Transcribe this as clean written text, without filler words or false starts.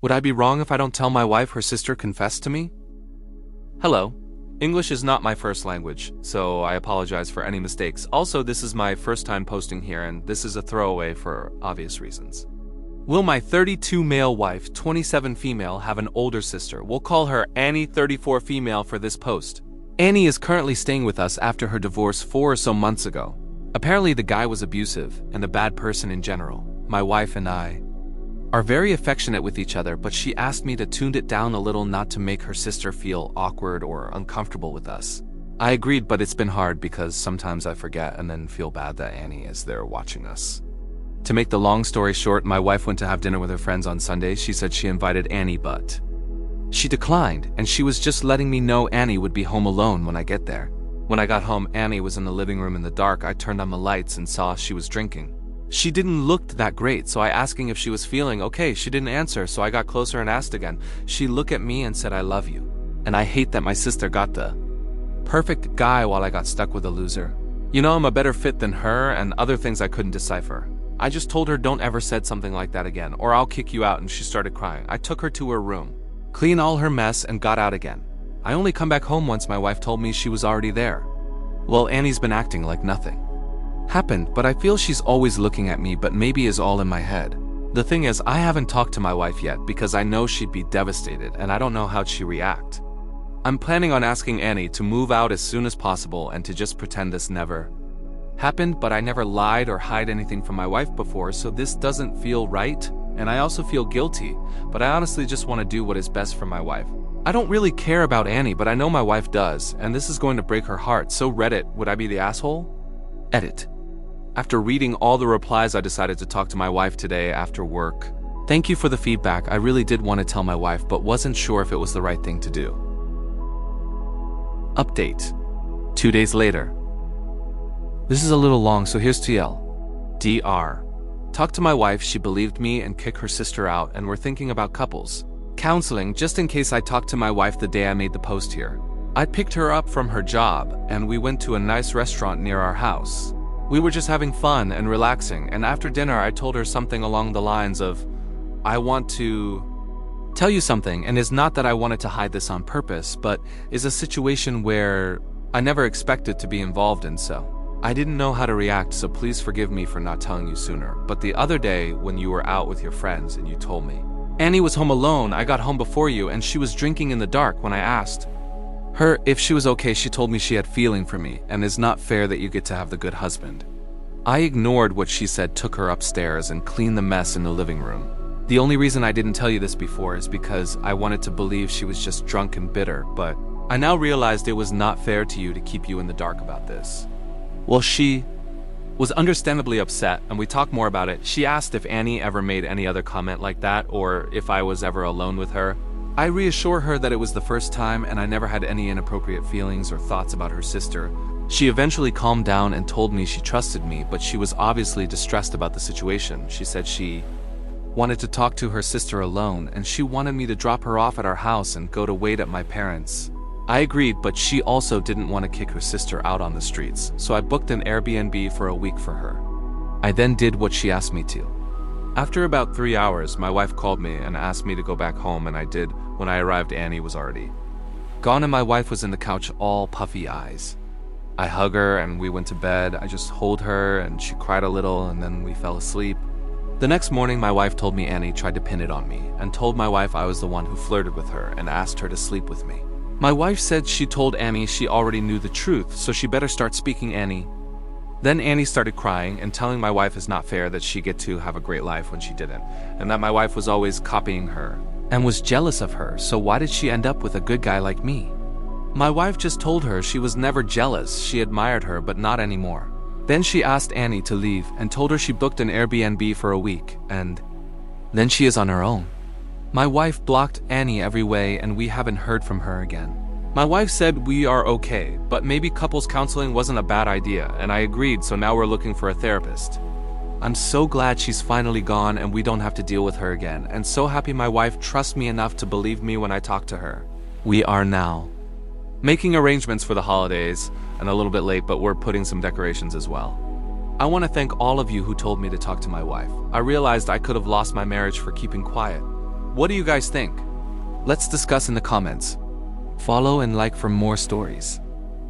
Would I be wrong if I don't tell my wife her sister confessed to me? Hello. English is not my first language, so I apologize for any mistakes. Also, this is my first time posting here, and this is a throwaway for obvious reasons. Will my 32 male wife, 27 female, have an older sister? We'll call her Annie, 34 female for this post. Annie is currently staying with us after her divorce 4 or so months ago. Apparently the guy was abusive and a bad person in general. My wife and I are very affectionate with each other, but she asked me to tune it down a little not to make her sister feel awkward or uncomfortable with us. I agreed, but it's been hard because sometimes I forget and then feel bad that Annie is there watching us. To make the long story short, my wife went to have dinner with her friends on Sunday. She said she invited Annie, but she declined, and she was just letting me know Annie would be home alone when I get there. When I got home, Annie was in the living room in the dark. I turned on the lights and saw she was drinking. She didn't look that great, so I asked if she was feeling okay. She didn't answer, so I got closer and asked again. She looked at me and said, "I love you." And I hate that my sister got the perfect guy while I got stuck with a loser. You know, I'm a better fit than her and other things I couldn't decipher. I just told her don't ever said something like that again, or I'll kick you out, and she started crying. I took her to her room, cleaned all her mess, and got out again. I only come back home once my wife told me she was already there. Well, Annie's been acting like nothing happened, but I feel she's always looking at me, but maybe is all in my head. The thing is, I haven't talked to my wife yet because I know she'd be devastated and I don't know how she'd react. I'm planning on asking Annie to move out as soon as possible and to just pretend this never happened, but I never lied or hide anything from my wife before, so this doesn't feel right, and I also feel guilty, but I honestly just want to do what is best for my wife. I don't really care about Annie, but I know my wife does, and this is going to break her heart. So Reddit, would I be the asshole? Edit. After reading all the replies, I decided to talk to my wife today after work. Thank you for the feedback. I really did want to tell my wife, but wasn't sure if it was the right thing to do. Update. 2 days later. This is a little long, so here's TL. DR. Talked to my wife, she believed me and kicked her sister out, and we're thinking about couples counseling just in case. I talked to my wife the day I made the post here. I picked her up from her job, and we went to a nice restaurant near our house. We were just having fun and relaxing, and after dinner I told her something along the lines of, "I want to tell you something, and it's not that I wanted to hide this on purpose, but is a situation where I never expected to be involved in, so I didn't know how to react, so please forgive me for not telling you sooner. But the other day when you were out with your friends and you told me Annie was home alone, I got home before you and she was drinking in the dark. When I asked her if she was okay, she told me she had feeling for me and it's not fair that you get to have the good husband. I ignored what she said, took her upstairs and cleaned the mess in the living room. The only reason I didn't tell you this before is because I wanted to believe she was just drunk and bitter, but I now realized it was not fair to you to keep you in the dark about this." Well, she was understandably upset, and we talked more about it. She asked if Annie ever made any other comment like that, or if I was ever alone with her. I reassure her that it was the first time and I never had any inappropriate feelings or thoughts about her sister. She eventually calmed down and told me she trusted me, but she was obviously distressed about the situation. She said she wanted to talk to her sister alone, and she wanted me to drop her off at our house and go to wait at my parents'. I agreed, but she also didn't want to kick her sister out on the streets, so I booked an Airbnb for a week for her. I then did what she asked me to. After about 3 hours, my wife called me and asked me to go back home, and I did. When I arrived, Annie was already gone and my wife was in the couch, all puffy eyes. I hug her and we went to bed. I just hold her and she cried a little and then we fell asleep. The next morning, my wife told me Annie tried to pin it on me and told my wife I was the one who flirted with her and asked her to sleep with me. My wife said she told Annie she already knew the truth, so she better start speaking Annie. Then Annie started crying and telling my wife it's not fair that she get to have a great life when she didn't, and that my wife was always copying her and was jealous of her, so why did she end up with a good guy like me? My wife just told her she was never jealous, she admired her but not anymore. Then she asked Annie to leave and told her she booked an Airbnb for a week, and then she is on her own. My wife blocked Annie every way and we haven't heard from her again. My wife said we are okay, but maybe couples counseling wasn't a bad idea, and I agreed, so now we're looking for a therapist. I'm so glad she's finally gone and we don't have to deal with her again, and so happy my wife trusts me enough to believe me when I talk to her. We are now making arrangements for the holidays, and a little bit late, but we're putting some decorations as well. I want to thank all of you who told me to talk to my wife. I realized I could have lost my marriage for keeping quiet. What do you guys think? Let's discuss in the comments. Follow and like for more stories.